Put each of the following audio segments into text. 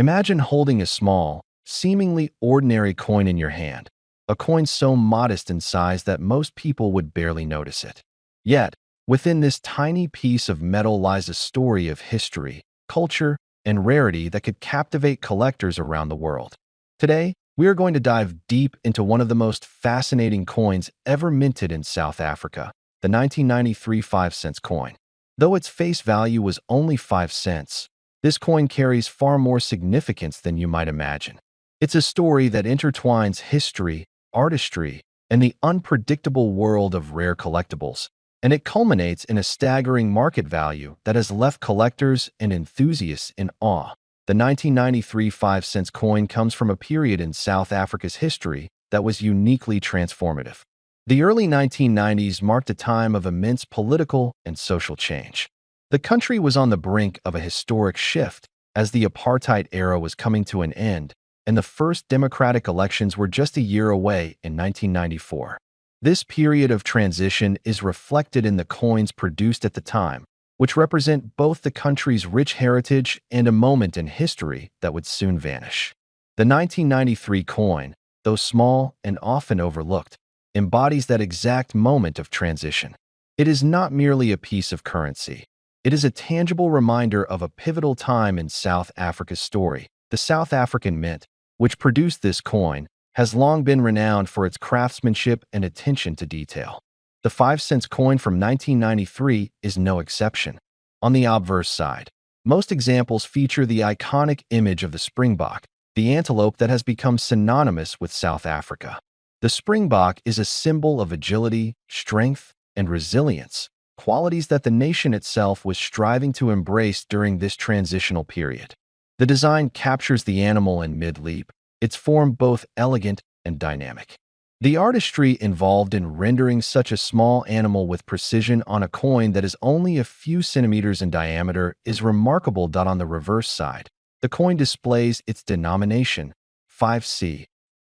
Imagine holding a small, seemingly ordinary coin in your hand, a coin so modest in size that most people would barely notice it. Yet, within this tiny piece of metal lies a story of history, culture, and rarity that could captivate collectors around the world. Today, we are going to dive deep into one of the most fascinating coins ever minted in South Africa, the 1993 5-cent coin. Though its face value was only 5 cents, this coin carries far more significance than you might imagine. It's a story that intertwines history, artistry, and the unpredictable world of rare collectibles, and it culminates in a staggering market value that has left collectors and enthusiasts in awe. The 1993 5-cent coin comes from a period in South Africa's history that was uniquely transformative. The early 1990s marked a time of immense political and social change. The country was on the brink of a historic shift as the apartheid era was coming to an end, and the first democratic elections were just a year away in 1994. This period of transition is reflected in the coins produced at the time, which represent both the country's rich heritage and a moment in history that would soon vanish. The 1993 coin, though small and often overlooked, embodies that exact moment of transition. It is not merely a piece of currency. It is a tangible reminder of a pivotal time in South Africa's story. The South African Mint, which produced this coin, has long been renowned for its craftsmanship and attention to detail. The 5-cent coin from 1993 is no exception. On the obverse side, most examples feature the iconic image of the springbok, the antelope that has become synonymous with South Africa. The springbok is a symbol of agility, strength, and resilience, qualities that the nation itself was striving to embrace during this transitional period. The design captures the animal in mid-leap, its form both elegant and dynamic. The artistry involved in rendering such a small animal with precision on a coin that is only a few centimeters in diameter is remarkable. On the reverse side, the coin displays its denomination, 5C,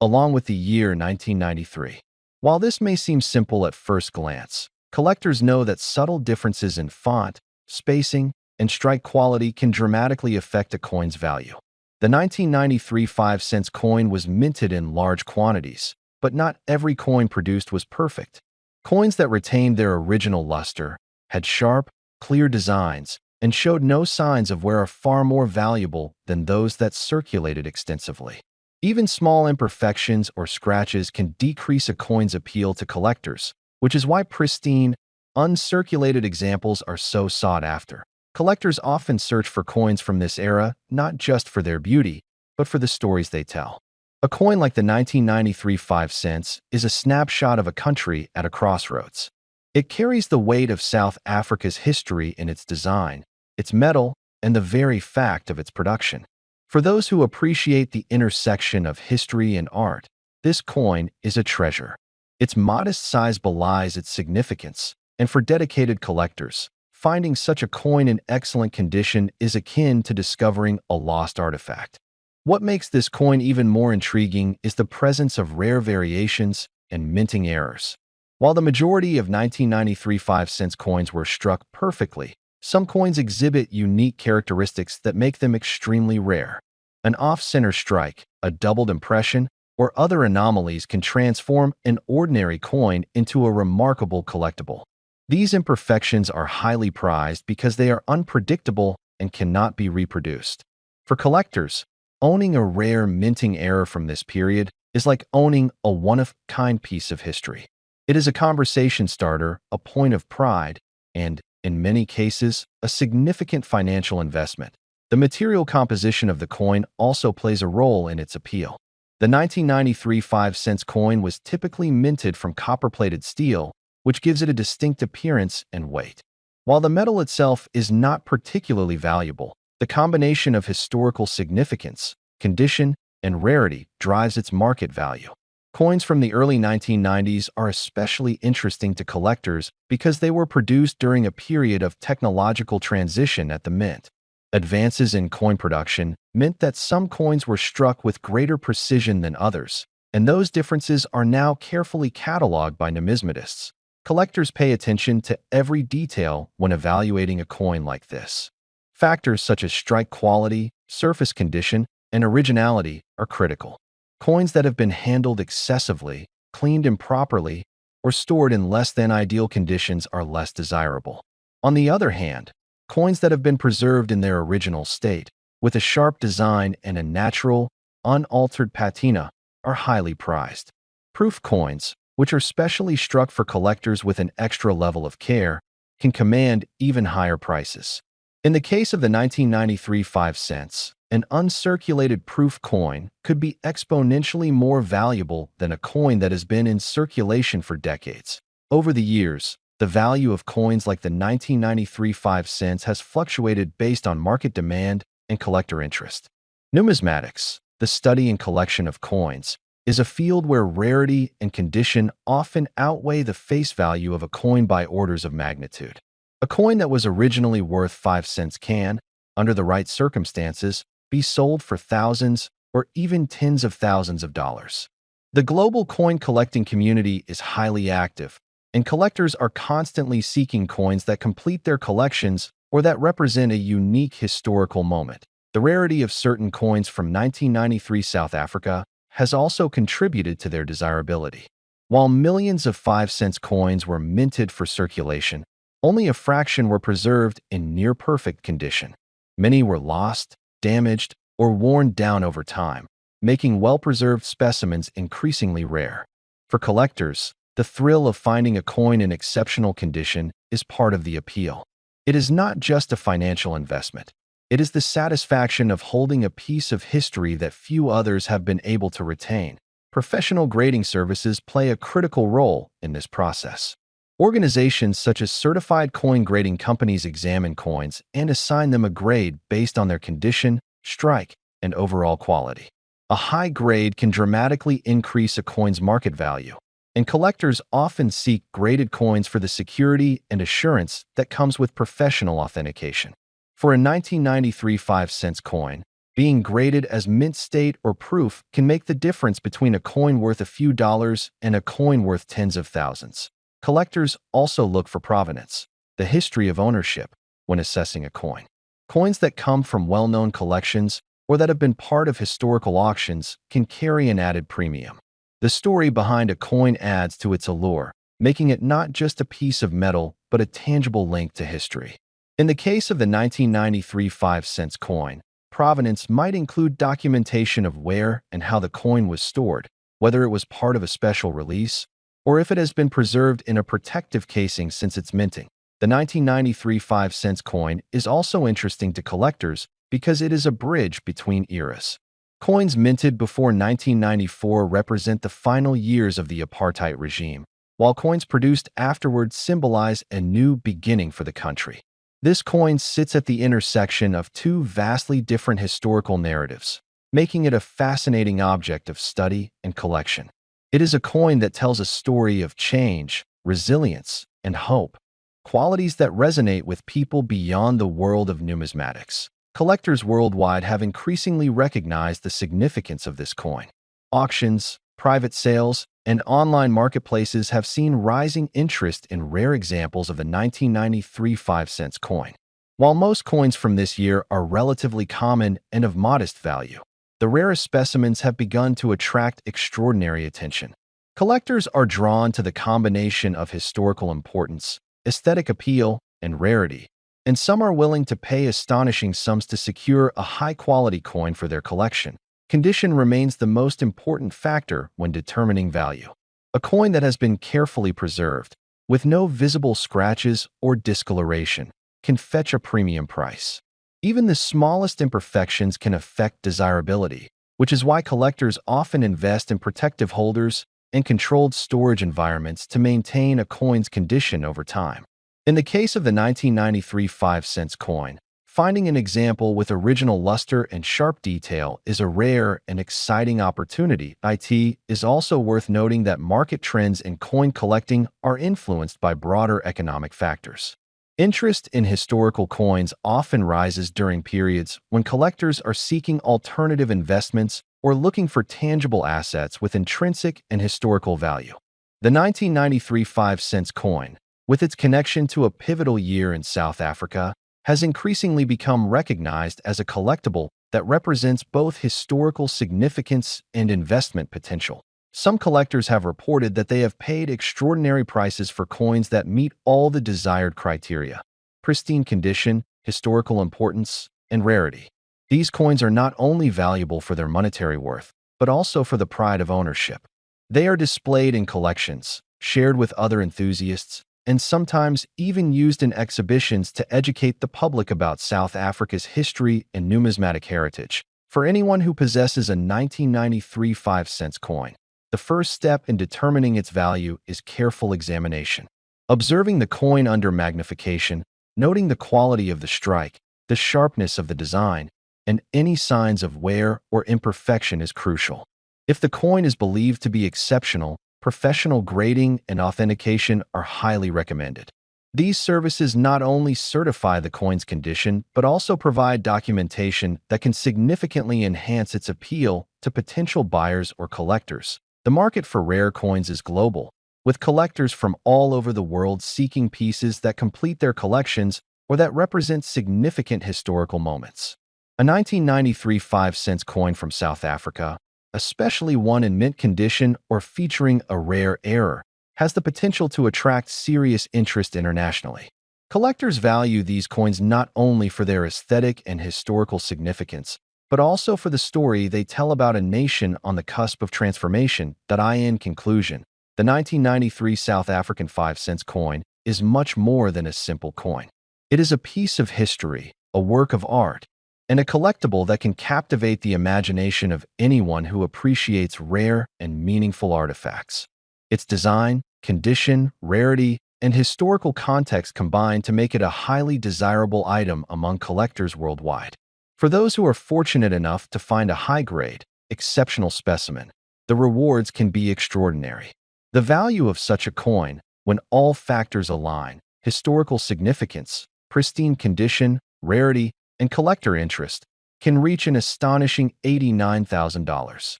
along with the year 1993. While this may seem simple at first glance, collectors know that subtle differences in font, spacing, and strike quality can dramatically affect a coin's value. The 1993 5-cent coin was minted in large quantities, but not every coin produced was perfect. Coins that retained their original luster, had sharp, clear designs, and showed no signs of wear are far more valuable than those that circulated extensively. Even small imperfections or scratches can decrease a coin's appeal to collectors, which is why pristine, uncirculated examples are so sought after. Collectors often search for coins from this era not just for their beauty, but for the stories they tell. A coin like the 1993 5 cents is a snapshot of a country at a crossroads. It carries the weight of South Africa's history in its design, its metal, and the very fact of its production. For those who appreciate the intersection of history and art, this coin is a treasure. Its modest size belies its significance, and for dedicated collectors, finding such a coin in excellent condition is akin to discovering a lost artifact. What makes this coin even more intriguing is the presence of rare variations and minting errors. While the majority of 1993 5-cent coins were struck perfectly, some coins exhibit unique characteristics that make them extremely rare. An off-center strike, a doubled impression, or other anomalies can transform an ordinary coin into a remarkable collectible. These imperfections are highly prized because they are unpredictable and cannot be reproduced. For collectors, owning a rare minting error from this period is like owning a one-of-a-kind piece of history. It is a conversation starter, a point of pride, and, in many cases, a significant financial investment. The material composition of the coin also plays a role in its appeal. The 1993 5-cent coin was typically minted from copper-plated steel, which gives it a distinct appearance and weight. While the metal itself is not particularly valuable, the combination of historical significance, condition, and rarity drives its market value. Coins from the early 1990s are especially interesting to collectors because they were produced during a period of technological transition at the mint. Advances in coin production meant that some coins were struck with greater precision than others, and those differences are now carefully cataloged by numismatists. Collectors pay attention to every detail when evaluating a coin like this. Factors such as strike quality, surface condition, and originality are critical. Coins that have been handled excessively, cleaned improperly, or stored in less than ideal conditions are less desirable. On the other hand, coins that have been preserved in their original state, with a sharp design and a natural, unaltered patina, are highly prized. Proof coins, which are specially struck for collectors with an extra level of care, can command even higher prices. In the case of the 1993 5 cents, an uncirculated proof coin could be exponentially more valuable than a coin that has been in circulation for decades. Over the years, the value of coins like the 1993 5 cents has fluctuated based on market demand and collector interest. Numismatics, the study and collection of coins, is a field where rarity and condition often outweigh the face value of a coin by orders of magnitude. A coin that was originally worth 5 cents can, under the right circumstances, be sold for thousands or even tens of thousands of dollars. The global coin collecting community is highly active, and collectors are constantly seeking coins that complete their collections or that represent a unique historical moment. The rarity of certain coins from 1993 South Africa has also contributed to their desirability. While millions of 5 cents coins were minted for circulation, only a fraction were preserved in near-perfect condition. Many were lost, damaged, or worn down over time, making well-preserved specimens increasingly rare. For collectors, the thrill of finding a coin in exceptional condition is part of the appeal. It is not just a financial investment. It is the satisfaction of holding a piece of history that few others have been able to retain. Professional grading services play a critical role in this process. Organizations such as certified coin grading companies examine coins and assign them a grade based on their condition, strike, and overall quality. A high grade can dramatically increase a coin's market value, and collectors often seek graded coins for the security and assurance that comes with professional authentication. For a 1993 5 cents coin, being graded as mint state or proof can make the difference between a coin worth a few dollars and a coin worth tens of thousands. Collectors also look for provenance, the history of ownership, when assessing a coin. Coins that come from well-known collections or that have been part of historical auctions can carry an added premium. The story behind a coin adds to its allure, making it not just a piece of metal but a tangible link to history. In the case of the 1993 5 cents coin, provenance might include documentation of where and how the coin was stored, whether it was part of a special release, or if it has been preserved in a protective casing since its minting. The 1993 5 cents coin is also interesting to collectors because it is a bridge between eras. Coins minted before 1994 represent the final years of the apartheid regime, while coins produced afterward symbolize a new beginning for the country. This coin sits at the intersection of two vastly different historical narratives, making it a fascinating object of study and collection. It is a coin that tells a story of change, resilience, and hope, qualities that resonate with people beyond the world of numismatics. Collectors worldwide have increasingly recognized the significance of this coin. Auctions, private sales, and online marketplaces have seen rising interest in rare examples of the 1993 5 cents coin. While most coins from this year are relatively common and of modest value, the rarest specimens have begun to attract extraordinary attention. Collectors are drawn to the combination of historical importance, aesthetic appeal, and rarity, and some are willing to pay astonishing sums to secure a high-quality coin for their collection. Condition remains the most important factor when determining value. A coin that has been carefully preserved, with no visible scratches or discoloration, can fetch a premium price. Even the smallest imperfections can affect desirability, which is why collectors often invest in protective holders and controlled storage environments to maintain a coin's condition over time. In the case of the 1993 5 cents coin, finding an example with original luster and sharp detail is a rare and exciting opportunity. It is also worth noting that market trends in coin collecting are influenced by broader economic factors. Interest in historical coins often rises during periods when collectors are seeking alternative investments or looking for tangible assets with intrinsic and historical value. The 1993 5 cents coin, with its connection to a pivotal year in South Africa, has increasingly become recognized as a collectible that represents both historical significance and investment potential. Some collectors have reported that they have paid extraordinary prices for coins that meet all the desired criteria: pristine condition, historical importance, and rarity. These coins are not only valuable for their monetary worth, but also for the pride of ownership. They are displayed in collections, shared with other enthusiasts, and sometimes even used in exhibitions to educate the public about South Africa's history and numismatic heritage. For anyone who possesses a 1993 5-cent coin, the first step in determining its value is careful examination. Observing the coin under magnification, noting the quality of the strike, the sharpness of the design, and any signs of wear or imperfection is crucial. If the coin is believed to be exceptional, professional grading and authentication are highly recommended. These services not only certify the coin's condition, but also provide documentation that can significantly enhance its appeal to potential buyers or collectors. The market for rare coins is global, with collectors from all over the world seeking pieces that complete their collections or that represent significant historical moments. A 1993 5-cent coin from South Africa, especially one in mint condition or featuring a rare error, has the potential to attract serious interest internationally. Collectors value these coins not only for their aesthetic and historical significance, but also for the story they tell about a nation on the cusp of transformation. In conclusion, the 1993 South African 5-cent coin is much more than a simple coin. It is a piece of history, a work of art, and a collectible that can captivate the imagination of anyone who appreciates rare and meaningful artifacts. Its design, condition, rarity, and historical context combine to make it a highly desirable item among collectors worldwide. For those who are fortunate enough to find a high-grade, exceptional specimen, the rewards can be extraordinary. The value of such a coin, when all factors align, historical significance, pristine condition, rarity, and collector interest, can reach an astonishing $89,000.